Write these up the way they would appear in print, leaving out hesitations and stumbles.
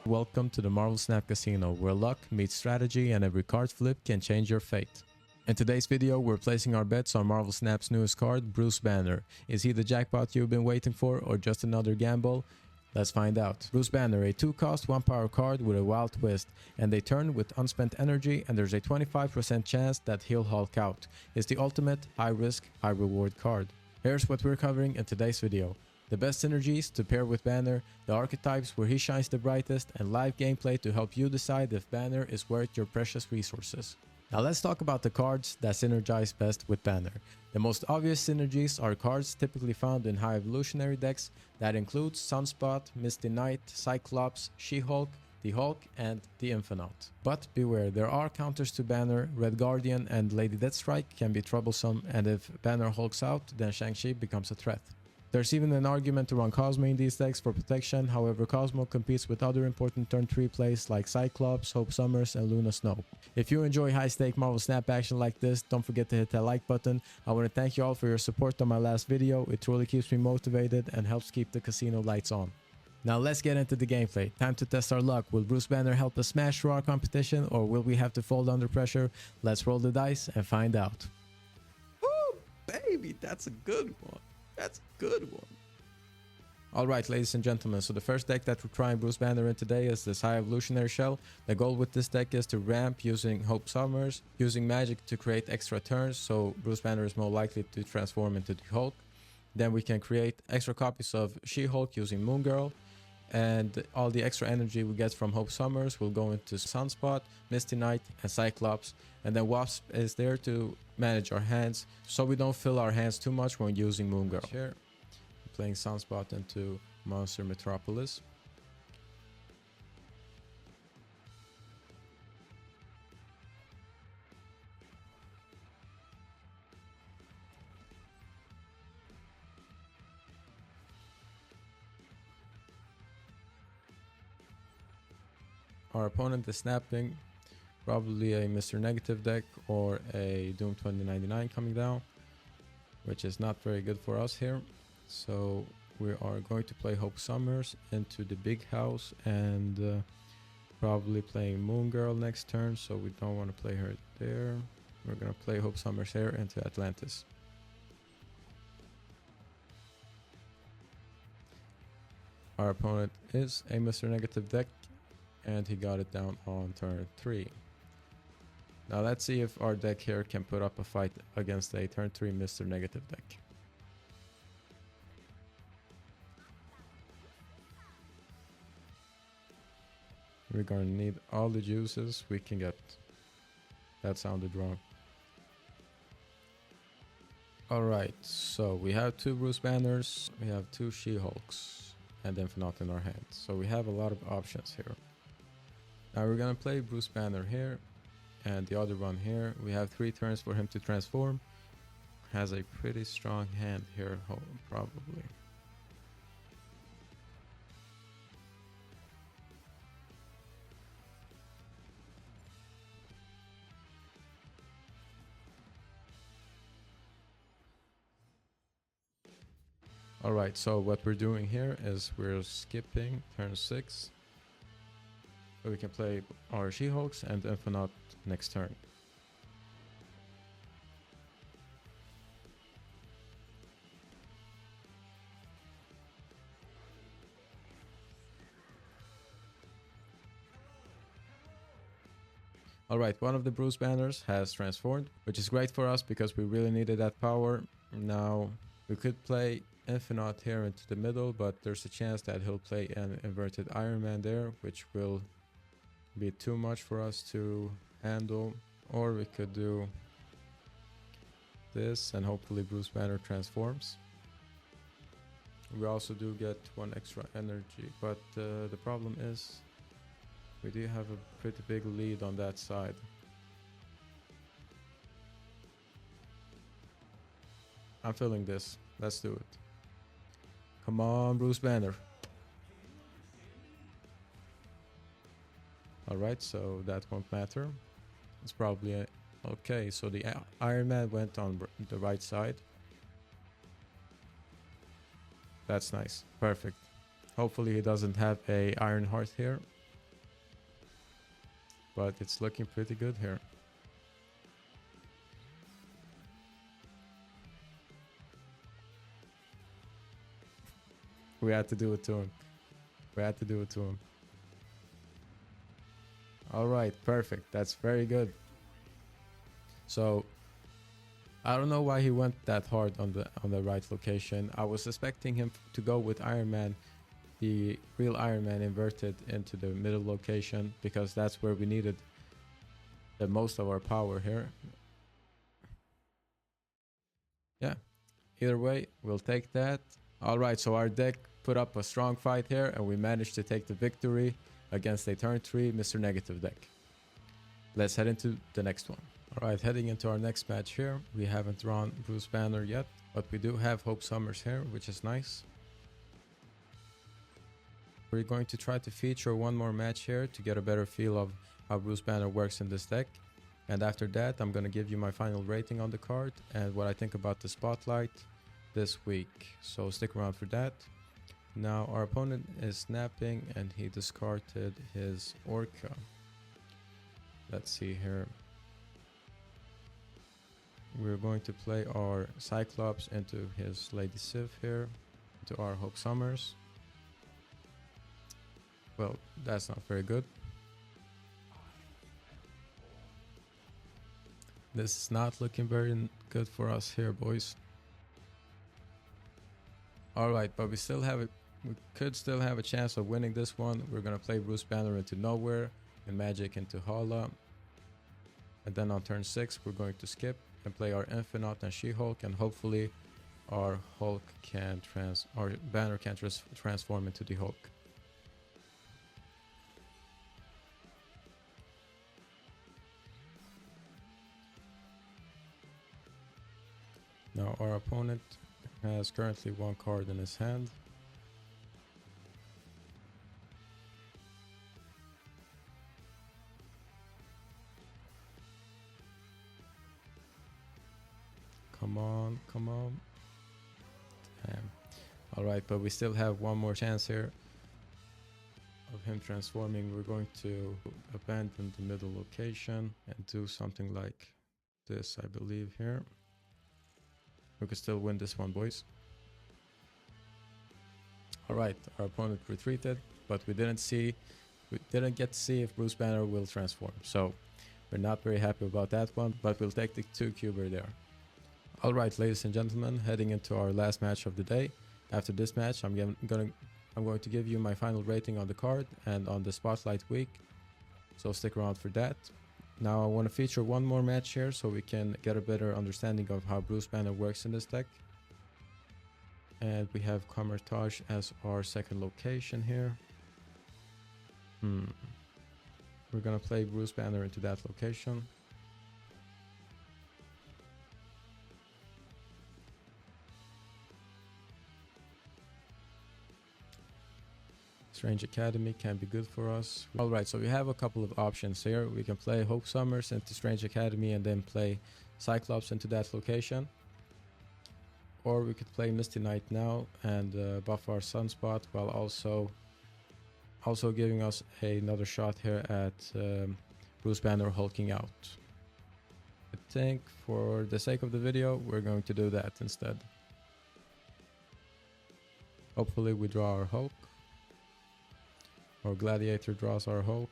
Welcome to the Marvel Snap Casino, where luck meets strategy and every card flip can change your fate. In today's video, we're placing our bets on Marvel Snap's newest card, Bruce Banner. Is he the jackpot you've been waiting for, or just another gamble? Let's find out. Bruce Banner, a 2-cost, 1-power card with a wild twist, and they turn with unspent energy, and there's a 25% chance that he'll Hulk out. It's the ultimate high-risk, high-reward card. Here's what we're covering in today's video. The best synergies to pair with Banner, the archetypes where he shines the brightest, and live gameplay to help you decide if Banner is worth your precious resources. Now let's talk about the cards that synergize best with Banner. The most obvious synergies are cards typically found in high evolutionary decks that includes Sunspot, Misty Knight, Cyclops, She-Hulk, the Hulk, and the Infinite. But beware, there are counters to Banner. Red Guardian and Lady Deathstrike can be troublesome, and if Banner hulks out, then Shang-Chi becomes a threat. There's even an argument to run Cosmo in these decks for protection. However, Cosmo competes with other important turn 3 plays like Cyclops, Hope Summers, and Luna Snow. If you enjoy high-stake Marvel Snap action like this, don't forget to hit that like button. I want to thank you all for your support on my last video. It truly keeps me motivated and helps keep the casino lights on. Now let's get into the gameplay. Time to test our luck. Will Bruce Banner help us smash through our competition, or will we have to fold under pressure? Let's roll the dice and find out. Woo, baby, that's a good one. That's a good one. Alright, ladies and gentlemen, so the first deck that we're trying Bruce Banner in today is this High Evolutionary Shell. The goal with this deck is to ramp using Hope Summers, using magic to create extra turns, so Bruce Banner is more likely to transform into the Hulk. Then we can create extra copies of She-Hulk using Moon Girl, and all the extra energy we get from Hope Summers will go into Sunspot, Misty Knight, and Cyclops. And then Wasp is there to manage our hands, so we don't fill our hands too much when using Moon Girl. Here, I'm playing Sunspot into Monster Metropolis. Our opponent is snapping probably a Mr. Negative deck or a Doom 2099 coming down, which is not very good for us here. So we are going to play Hope Summers into the big house and probably playing Moon Girl next turn, so we don't want to play her there. We're going to play Hope Summers here into Atlantis. Our opponent is a Mr. Negative deck, and he got it down on turn 3. Now let's see if our deck here can put up a fight against a turn 3 Mr. Negative deck. We're gonna need all the juices we can get. That sounded wrong. Alright, so we have 2 Bruce Banners, we have 2 She-Hulks, and Infinite in our hands. So we have a lot of options here. Now we're gonna play Bruce Banner here, and the other one here. We have 3 turns for him to transform. Has a pretty strong hand here, probably. Alright, so what we're doing here is we're skipping turn 6. So we can play our She-Hulks and Infinite next turn. Alright, one of the Bruce Banners has transformed, which is great for us because we really needed that power. Now, we could play Infinite here into the middle, but there's a chance that he'll play an inverted Iron Man there, which will be too much for us to handle. Or we could do this and hopefully Bruce Banner transforms. We also do get 1 extra energy, but the problem is we do have a pretty big lead on that side. I'm feeling this. Let's do it. Come on, Bruce Banner. Alright, so that won't matter. It's probably okay, so the Iron Man went on the right side. That's nice. Perfect. Hopefully he doesn't have a Iron Heart here. but it's looking pretty good here. We had to do it to him. We had to do it to him. All right, perfect. That's very good. So I don't know why he went that hard on the right location. I was expecting him to go with Iron Man, the real Iron Man inverted into the middle location, because that's where we needed the most of our power here. Yeah, either way, we'll take that. All right, so our deck put up a strong fight here, and we managed to take the victory against a turn 3 Mr. Negative deck. Let's head into the next one. All right, heading into our next match here. We haven't drawn Bruce Banner yet, but we do have Hope Summers here, which is nice. We're going to try to feature one more match here to get a better feel of how Bruce Banner works in this deck. And after that, I'm going to give you my final rating on the card and what I think about the Spotlight this week. So stick around for that. Now, our opponent is snapping and he discarded his Orca. Let's see here. We're going to play our Cyclops into his Lady Sif here, into our Hope Summers. Well, that's not very good. This is not looking very good for us here, boys. Alright, but we could still have a chance of winning this one. We're gonna play Bruce Banner into Nowhere and Magic into Hala. And then on turn 6, we're going to skip and play our Infinite and She-Hulk, and hopefully our Hulk can our Banner can transform into the Hulk. Now our opponent has currently one card in his hand. Come on, come on. Damn. Alright, but we still have one more chance here of him transforming. We're going to abandon the middle location and do something like this, I believe, here. We could still win this one, boys. Alright, our opponent retreated, but we didn't get to see if Bruce Banner will transform. So we're not very happy about that one, but we'll take the 2-cuber there. Alright, ladies and gentlemen, heading into our last match of the day. After this match, I'm going to give you my final rating on the card and on the Spotlight week. So stick around for that. Now I want to feature one more match here so we can get a better understanding of how Bruce Banner works in this deck. And we have Kamar-Taj as our second location here. We're gonna play Bruce Banner into that location. Strange Academy can be good for us. Alright, so we have a couple of options here. We can play Hope Summers into Strange Academy and then play Cyclops into that location. Or we could play Misty Knight now and buff our Sunspot while also giving us another shot here at Bruce Banner hulking out. I think for the sake of the video, we're going to do that instead. Hopefully we draw our Hulk. Or Gladiator draws our Hulk.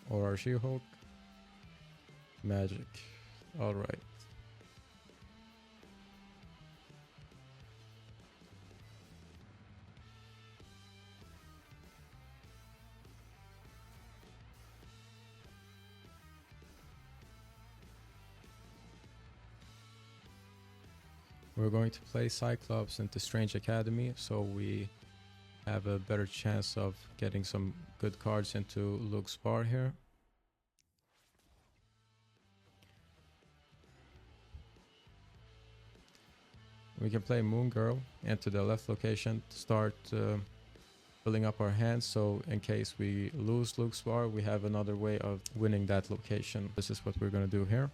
Or our She-Hulk. Magic. Alright. We're going to play Cyclops into Strange Academy, so we have a better chance of getting some good cards into Luke's bar here. We can play Moon Girl into the left location to start filling up our hands, so in case we lose Luke's bar, we have another way of winning that location. This is what we're going to do here.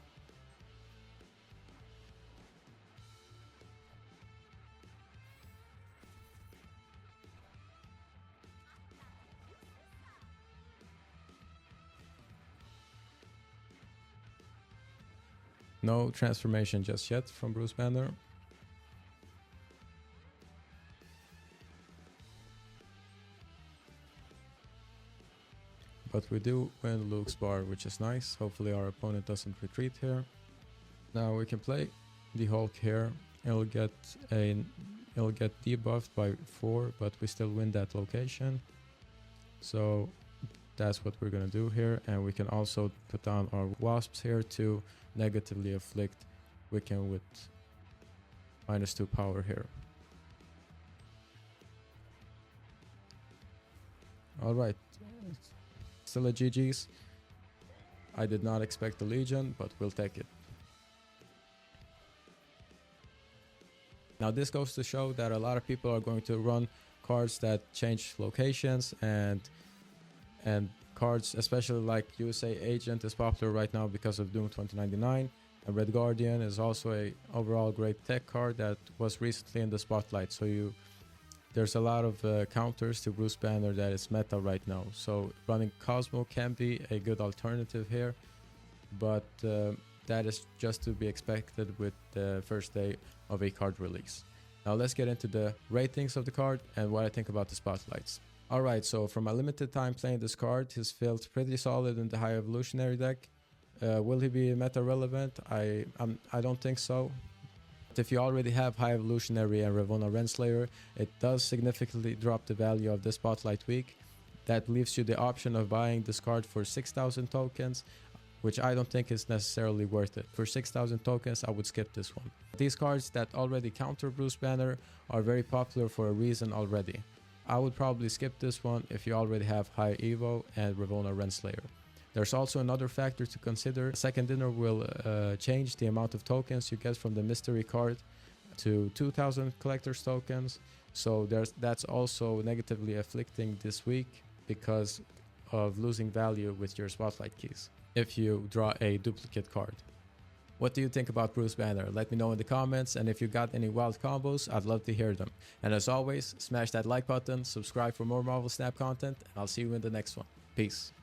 No transformation just yet from Bruce Banner. But we do win Luke's bar, which is nice. Hopefully our opponent doesn't retreat here. Now we can play the Hulk here. It'll get debuffed by 4, but we still win that location. So that's what we're gonna do here, and we can also put down our wasps here to negatively afflict Wiccan with -2 power here. Alright, still a GG's. I did not expect the Legion, but we'll take it. Now this goes to show that a lot of people are going to run cards that change locations, and cards, especially like USA Agent is popular right now because of Doom 2099, and Red Guardian is also a overall great tech card that was recently in the spotlight. So there's a lot of counters to Bruce Banner that is meta right now. So running Cosmo can be a good alternative here, but that is just to be expected with the first day of a card release. Now let's get into the ratings of the card and what I think about the spotlights. Alright, so from a limited time playing this card, he's felt pretty solid in the High Evolutionary deck. Will he be meta relevant? I don't think so. But if you already have High Evolutionary and Ravonna Renslayer, it does significantly drop the value of the Spotlight week. That leaves you the option of buying this card for 6,000 tokens, which I don't think is necessarily worth it. For 6,000 tokens, I would skip this one. These cards that already counter Bruce Banner are very popular for a reason already. I would probably skip this one if you already have High Evo and Ravonna Renslayer. There's also another factor to consider. Second Dinner will change the amount of tokens you get from the mystery card to 2,000 collector's tokens. So that's also negatively afflicting this week because of losing value with your spotlight keys if you draw a duplicate card. What do you think about Bruce Banner? Let me know in the comments, and if you got any wild combos, I'd love to hear them. And as always, smash that like button, subscribe for more Marvel Snap content, and I'll see you in the next one. Peace.